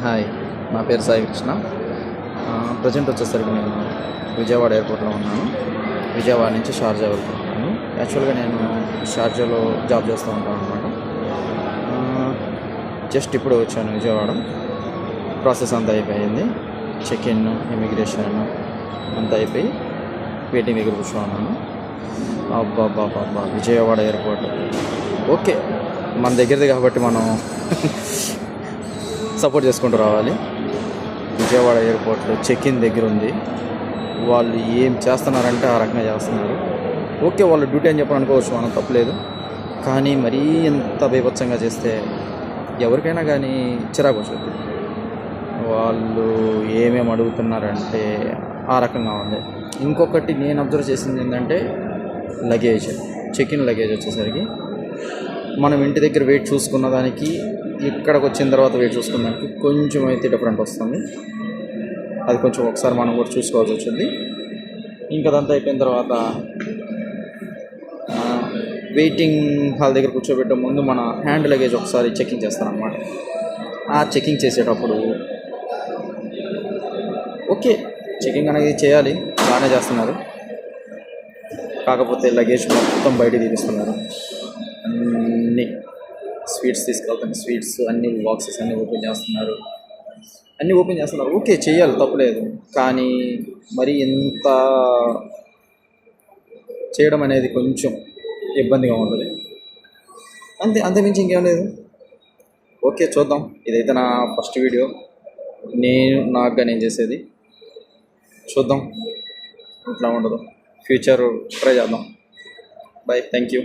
Hi, నా పేరు Sai Krishna. Present వచ్చేసరికి నేను విజయవాడ ఎయిర్పోర్ట్లో ఉన్నాను. విజయవాడ నుంచి షార్జా వెళ్తున్నాను. యాక్చువల్గా నేను షార్జాలో జాబ్ చేస్తూ ఉంటాను అనమాట. జస్ట్ ఇప్పుడు వచ్చాను విజయవాడ. ప్రాసెస్ అంతా అయిపోయింది. చెక్ ఇన్, ఇమిగ్రేషన్ అంతా అయిపోయి వెయిటింగ్ దగ్గర కూర్చోన్నాను. అబ్బా విజయవాడ ఎయిర్పోర్ట్ ఓకే, మన దగ్గరది కాబట్టి మనం సపోర్ట్ చేసుకుంటూ రావాలి. విజయవాడ ఎయిర్పోర్ట్లో చెక్ ఇన్ దగ్గర ఉంది. వాళ్ళు ఏం చేస్తున్నారంటే ఆ రకంగా చేస్తున్నారు. ఓకే, వాళ్ళు డ్యూటీ అని చెప్పని అనుకోవచ్చు, మనం తప్పలేదు. కానీ మరీ ఎంత బీభత్సంగా చేస్తే ఎవరికైనా కానీ చిరాకు వస్తుంది. వాళ్ళు ఏమేమి అడుగుతున్నారంటే ఆ రకంగా ఉంది. ఇంకొకటి నేను అబ్జర్వ్ చేసింది ఏంటంటే లగేజ్, చెక్ ఇన్ లగేజ్ వచ్చేసరికి మనం ఇంటి దగ్గర వెయిట్ చూసుకున్న దానికి ఇక్కడికి వచ్చిన తర్వాత వెయిట్ చూసుకున్న దానికి కొంచెం అయితే డిఫరెంట్ వస్తుంది. అది కొంచెం ఒకసారి మనం కూడా చూసుకోవాల్సి వచ్చింది. ఇంకా అదంతా అయిపోయిన తర్వాత వెయిటింగ్ హాల్ దగ్గర కూర్చోబెట్టే ముందు మన హ్యాండ్ లగేజ్ ఒకసారి చెకింగ్ చేస్తారనమాట. ఆ చెకింగ్ చేసేటప్పుడు ఓకే, చెకింగ్ అనేది చేయాలి, బాగానే చేస్తున్నారు. కాకపోతే లగేజ్ మొత్తం బయటికి తీపిస్తున్నారు. అన్నీ స్వీట్స్ తీసుకెళ్తాను, స్వీట్స్ అన్ని బాక్సెస్ అన్నీ ఓపెన్ చేస్తున్నారు. ఓకే, చేయాలి, తప్పలేదు. కానీ మరి ఇంత చేయడం అనేది కొంచెం ఇబ్బందిగా ఉంటుంది. అంతమించి ఇంకేం లేదు. ఓకే, చూద్దాం. ఇదైతే నా ఫస్ట్ వీడియో, నేను చేసేది. చూద్దాం ఇట్లా ఉండదు. ఫ్యూచర్ ట్రై చేద్దాం. By, thank you.